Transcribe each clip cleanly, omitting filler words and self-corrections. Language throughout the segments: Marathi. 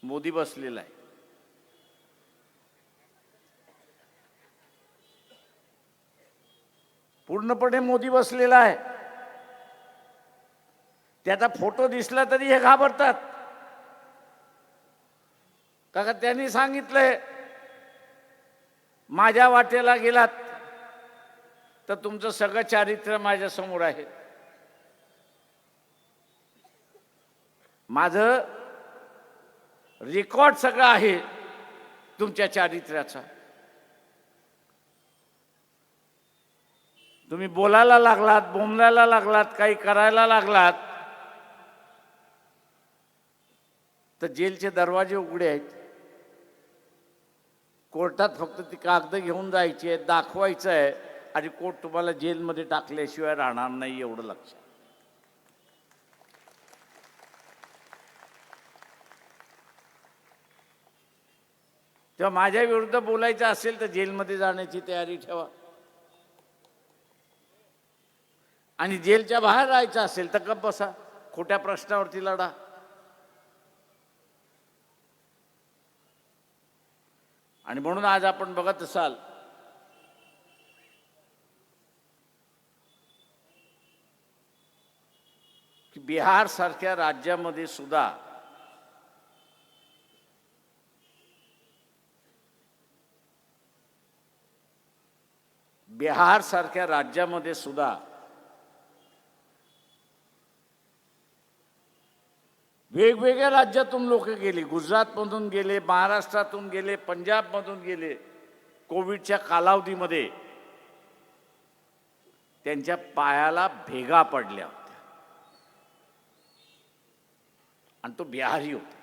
मोदी बसलेला आहे. पूर्णपणे मोदी बसलेला आहे. त्याचा फोटो दिसला तरी हे घाबरतात. का त्यांनी सांगितलंय माझ्या वाटेला गेलात तर तुमचं सगळं चारित्र्य माझ्या समोर आहे. माझं रेकॉर्ड सगळं आहे तुमच्या चारित्र्याचा. तुम्ही बोलायला लागलात, बोंबलायला लागलात, काही करायला लागलात तर जेलचे दरवाजे उघडे आहेत. कोर्टात फक्त ती कागद घेऊन जायची आहे, दाखवायचं आहे आणि कोर्ट तुम्हाला जेलमध्ये टाकल्याशिवाय राहणार नाही, एवढं लक्षात. तेव्हा माझ्या विरुद्ध बोलायचं असेल तर जेलमध्ये जाण्याची तयारी ठेवा, आणि जेलच्या बाहेर राहायचं असेल तर गप्प बसा, खोट्या प्रश्नावरती लढा. आणि म्हणून आज आपण बघत असाल की बिहार सारख्या राज्यामध्ये सुद्धा वेगवेगळ्या राज्यातून लोक गेले. गुजरातमधून गेले, महाराष्ट्रातून गेले, पंजाबमधून गेले. कोविडच्या कालावधीमध्ये त्यांच्या पायाला भेगा पडल्या होत्या आणि तो बिहारी होता.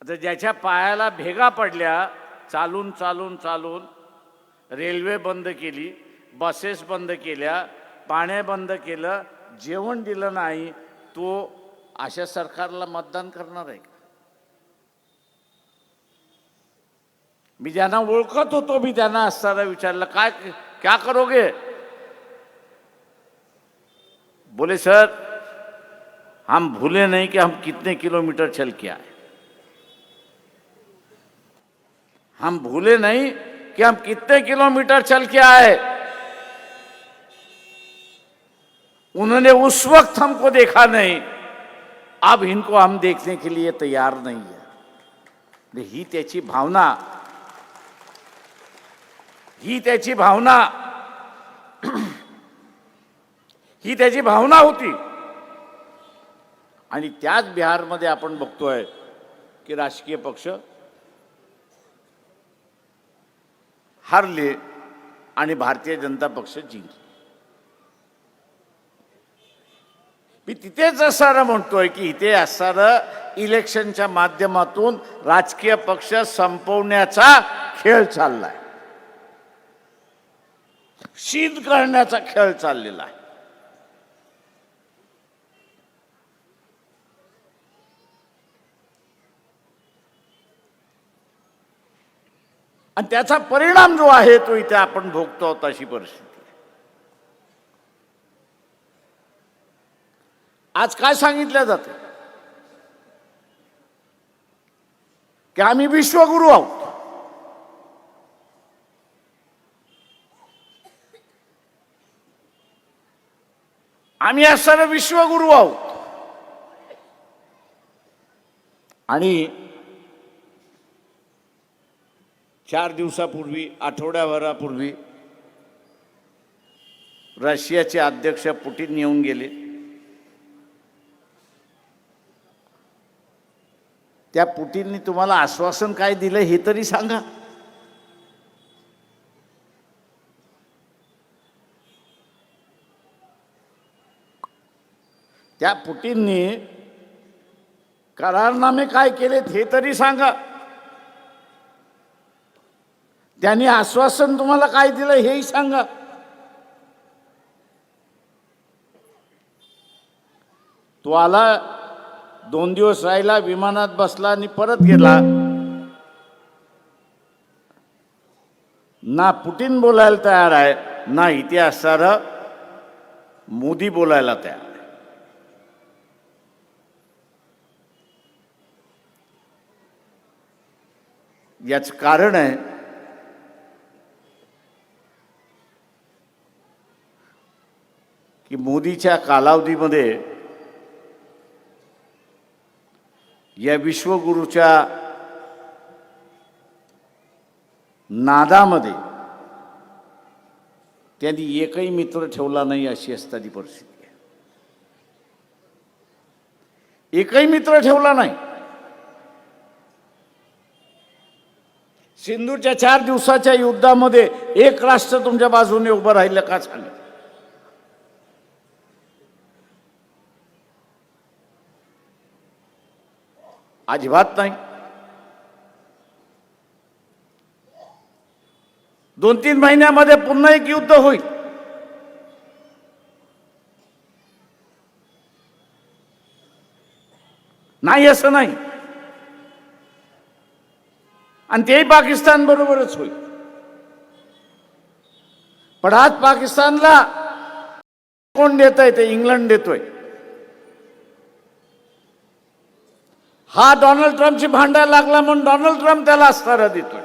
आता ज्याच्या पायाला भेगा पडल्या, चालून चालून चालून रेल्वे बंद केली, बसेस बंद केल्या, पाणी बंद केलं, जेवण दिलं नाही, तो अशा सरकारला मतदान करणार आहे का? मी ज्यांना ओळखत होतो, मी त्यांना असताना विचारलं काय क्या करोगे? बोले सर हम भूले नहीं कि हम कितने किलोमीटर चल के आए, हम भूले नहीं कि हम कितने किलोमीटर चल के आए. उन्होंने उस वक्त हमको देखा नहीं, अब इनको हम देखने के लिए तैयार नहीं है. ही त्याची भावना, ही त्याची भावना होती. आणि त्याच बिहारमध्ये आपण बघतोय की राजकीय पक्ष हारले आणि भारतीय जनता पक्ष जिंकले. मी तिथेच असणारं म्हणतोय की इथे असणारं इलेक्शनच्या माध्यमातून राजकीय पक्ष संपवण्याचा खेळ चाललाय, शीद करण्याचा खेळ चाललेला आहे. आणि त्याचा परिणाम जो आहे तो इथे आपण भोगतो आहोत. अशी परिस्थिती आज काय सांगितलं जातं की आम्ही विश्वगुरू आहोत. आम्ही असणारे विश्वगुरू आहोत. आणि 4 दिवसापूर्वी, आठवड्याभरापूर्वी रशियाचे अध्यक्ष पुतिन येऊन गेले. त्या पुतिनने तुम्हाला आश्वासन काय दिलं हे तरी सांगा. त्या पुतिनने करारनामे काय केलेत हे तरी सांगा. त्यांनी आश्वासन तुम्हाला काय दिलं हेही सांगा. तो आला, 2 दिवस राहिला, विमानात बसला आणि परत गेला. ना पुतिन बोलायला तयार आहे, ना इथे असणारा मोदी बोलायला तयार आहे. याचं कारण आहे की मोदीच्या कालावधीमध्ये या विश्वगुरूच्या नादामध्ये त्यांनी एकही मित्र ठेवला नाही, अशी असताना परिस्थिती आहे. एकही मित्र ठेवला नाही. सिंधूच्या 4 दिवसाच्या युद्धामध्ये एक राष्ट्र तुमच्या बाजूने उभं राहिलं का झालं? अजिबात नाही. 2-3 महिन्यामध्ये पुन्हा एक युद्ध होईल. नाही असं नाही. आणि तेही पाकिस्तान बरोबरच होईल. पण आज पाकिस्तानला कोण देत आहे? ते इंग्लंड देतोय. हा डोनाल्ड ट्रम्पची भांडायला लागला म्हणून डोनाल्ड ट्रम्प त्याला अस्त्र देतोय.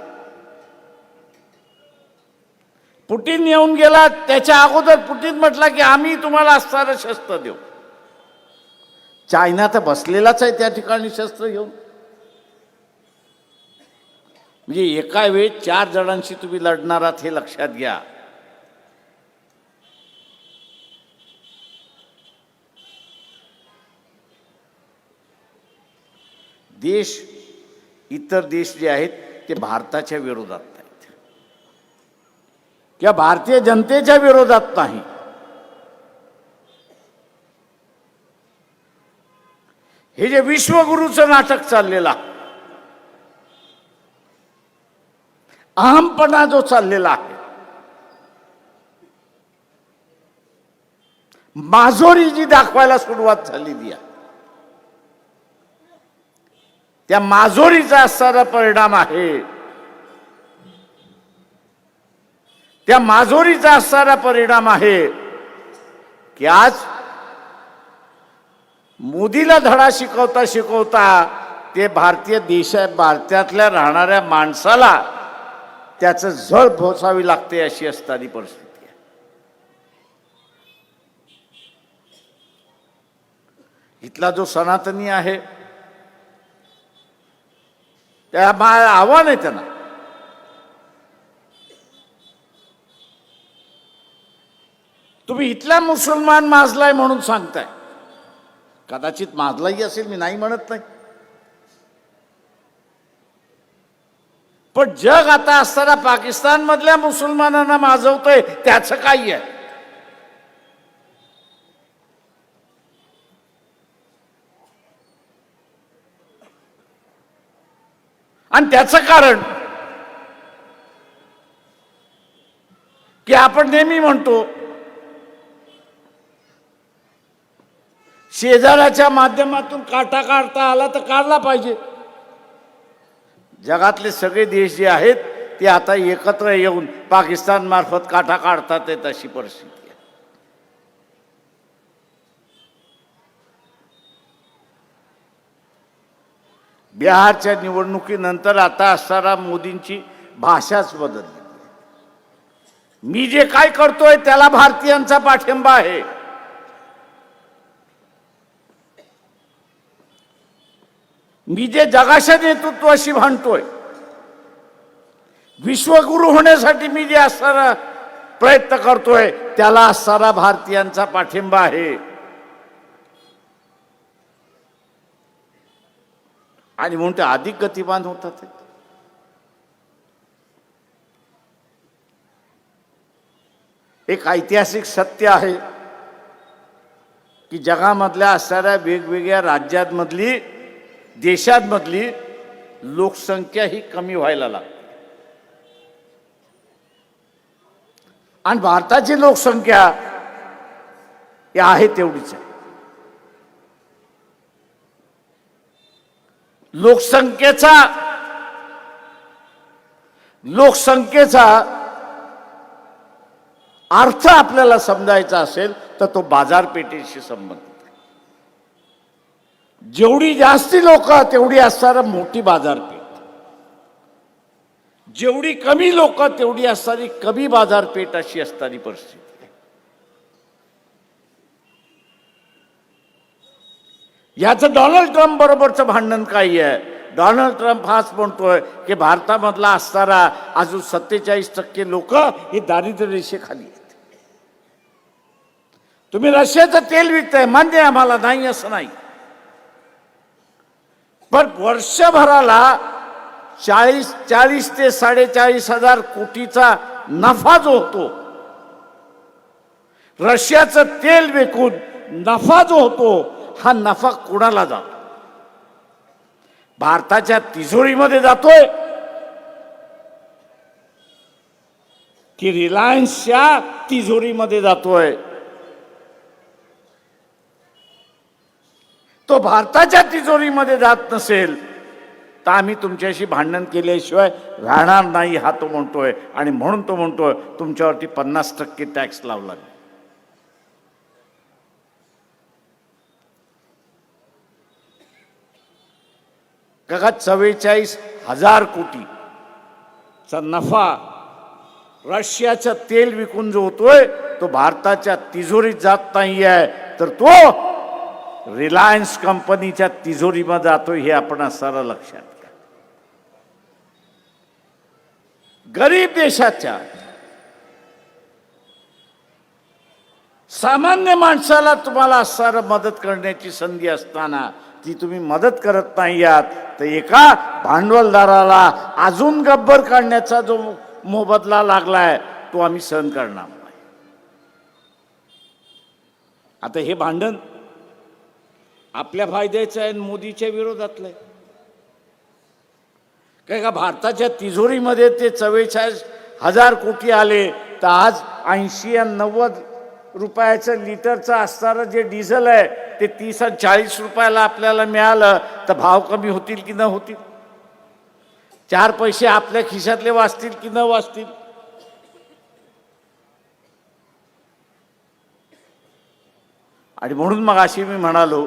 पुतीन येऊन गेला, त्याच्या अगोदर पुतीन म्हटला की आम्ही तुम्हाला अस्त्र शस्त्र देऊ. चायना तर बसलेलाच आहे त्या ठिकाणी शस्त्र घेऊन. म्हणजे एका वेळी 4 जणांशी तुम्ही लढणार आहात हे लक्षात घ्या. देश, इतर देश जे आहेत ते भारताच्या विरोधात नाहीत किंवा भारतीय जनतेच्या विरोधात नाही. हे जे विश्वगुरूचं नाटक चाललेलं आहे, अहमपणा जो चाललेला आहे, माजोरी जी दाखवायला सुरुवात झालेली आहे, त्या माजोरीचा असणारा परिणाम आहे. त्या माजोरीचा असणारा परिणाम आहे की आज मोदीला धडा शिकवता शिकवता ते भारतातल्या राहणाऱ्या माणसाला त्याचं झळ भोसावी लागते, अशी असणारी परिस्थिती आहे. इथला जो सनातनी आहे त्या आव्हान आहे त्यांना. तुम्ही इथला मुसलमान माजलाय म्हणून सांगताय. कदाचित माजलाही असेल, मी नाही म्हणत नाही. पण जग आता असताना पाकिस्तान मधल्या मुसलमानांना माजवतोय, त्याचं काही आहे? आणि त्याचं कारण की आपण नेहमी म्हणतो शेजाऱ्याच्या माध्यमातून काटा काढता आला तर काढला पाहिजे. जगातले सगळे देश जे आहेत ते आता एकत्र येऊन पाकिस्तान मार्फत काटा काढतात, अशी परिस्थिती आहे. बिहारच्या निवडणुकीनंतर आता असणारा मोदींची भाषाच बदलली. मी जे काय करतोय त्याला भारतीयांचा पाठिंबा आहे. मी जे जगाच्या नेतृत्वाशी भांडतोय, विश्वगुरू होण्यासाठी मी जे असणारा प्रयत्न करतोय त्याला असणारा भारतीयांचा पाठिंबा आहे. आणि म्हणून ते अधिक गतिमान होतात. एक ऐतिहासिक सत्य आहे की जगामधल्या असणाऱ्या वेगवेगळ्या राज्यांमधली, देशांमधली लोकसंख्या ही कमी व्हायला लागते. आणि भारताची लोकसंख्या ही आहे तेवढीच आहे. लोकसंख्येचा अर्थ आपल्याला समजायचा असेल तर तो बाजारपेठेशी संबंधित आहे. जेवढी जास्ती लोक तेवढी असणारा मोठी बाजारपेठ. जेवढी कमी लोक तेवढी असणारी कमी बाजारपेठ अशी असणारी परिस्थिती आहे. याचं डोनाल्ड ट्रम्प बरोबरचं भांडण काही आहे. डोनाल्ड ट्रम्प हाच म्हणतोय की भारतामधला असणारा अजून 47% लोक हे दारिद्र्य रेषेखाली आहेत. तुम्ही रशियाचं तेल विकताय, मान्य आहे आम्हाला, नाही असं नाही, पण वर्षभराला 40 ते 44 हजार कोटीचा नफा जो होतो, रशियाचं तेल विकून नफा जो होतो, हा नफा कुणाला जातो? भारताच्या तिजोरीमध्ये जातोय की रिलायन्सच्या तिजोरीमध्ये जातोय? तो भारताच्या तिजोरीमध्ये जात नसेल तर आम्ही तुमच्याशी भांडण केल्याशिवाय राहणार नाही, हा तो म्हणतोय. आणि म्हणून तो म्हणतोय तुमच्यावरती 50% टॅक्स लावला. का 44,000 कोटीचा नफा रशियाचं तेल विकून जो होतोय तो भारताच्या तिजोरीत जात नाहीये, तर तो रिलायन्स कंपनीच्या तिजोरीमध्ये जातोय, हे आपण असणारा लक्षात घ्या. गरीब देशाच्या सामान्य माणसाला तुम्हाला असणारा मदत करण्याची संधी असताना ती तुम्ही मदत करत नाही आहात, तर एका भांडवलदाराला अजून गब्बर काढण्याचा जो मोबदला लागलाय तो आम्ही सहन करणार नाही. आता हे भांडण आपल्या फायद्याचं आहे, मोदीच्या विरोधातलं आहे. काय का भारताच्या तिजोरीमध्ये ते 44,000 कोटी आले, तर आज 80 आणि 90 रुपयाचं लिटरचं असणारं जे डिझेल आहे ते 30 आणि 40 रुपयाला आपल्याला मिळालं तर भाव कमी होतील की न होतील? 4 पैसे आपल्या खिशातले वाचतील की न वाचतील? आणि म्हणून मग अशी मी म्हणालो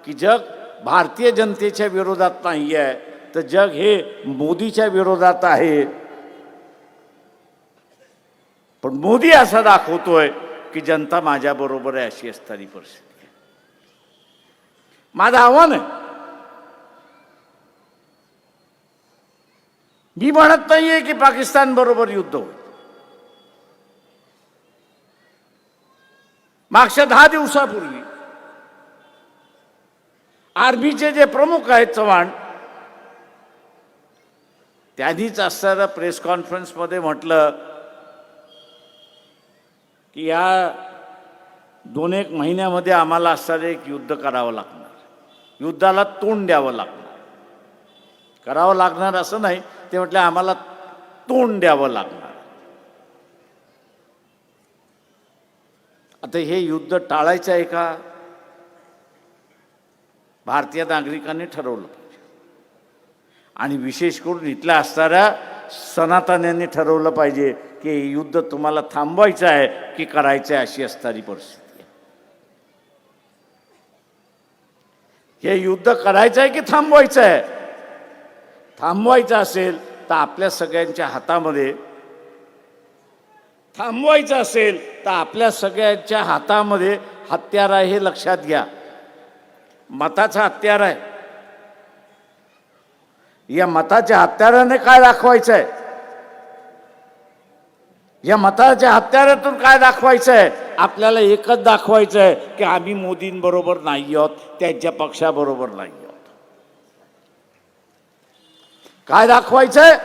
की जग भारतीय जनतेच्या विरोधात नाही आहे, तर जग हे मोदीच्या विरोधात आहे. पण मोदी असं दाखवतोय की जनता माझ्या बरोबर आहे, अशी असणारी परिस्थिती आहे. माझं आव्हान आहे, मी म्हणत नाहीये की पाकिस्तान बरोबर युद्ध होईल. मागच्या 10 दिवसापूर्वी आर्मीचे जे प्रमुख आहेत चव्हाण, त्यांनीच असणाऱ्या प्रेस कॉन्फरन्समध्ये म्हटलं की या 2-1 महिन्यामध्ये आम्हाला असणारं एक युद्ध करावं लागणार, युद्धाला तोंड द्यावं लागणार. करावं लागणार असं नाही, ते म्हटलं आम्हाला तोंड द्यावं लागणार. आता हे युद्ध टाळायचं आहे का? भारतीय नागरिकांनी ठरवलं पाहिजे, आणि विशेष करून इथल्या असणाऱ्या सनातन्यांनी ठरवलं पाहिजे की हे युद्ध तुम्हाला थांबवायचं आहे की करायचं आहे, अशी असणारी परिस्थिती आहे. हे युद्ध करायचं आहे की थांबवायचं आहे? थांबवायचं असेल तर आपल्या सगळ्यांच्या हातामध्ये, थांबवायचं असेल तर आपल्या सगळ्यांच्या हातामध्ये हत्यार आहे, हे लक्षात घ्या. मताचं हत्यार आहे. या मताच्या हत्याराने काय दाखवायचं आहे? या मताच्या हत्यारातून काय दाखवायचं आहे? आपल्याला एकच दाखवायचं आहे की आम्ही मोदींबरोबर नाही आहोत, त्यांच्या पक्षाबरोबर नाही आहोत. काय दाखवायचंय?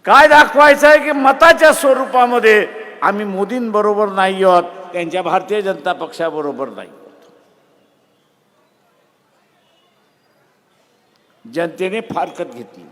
काय दाखवायचंय की मताच्या स्वरूपामध्ये आम्ही मोदींबरोबर नाही आहोत, त्यांच्या भारतीय जनता पक्षाबरोबर नाही आहोत. जनतेने फारकत घेतली.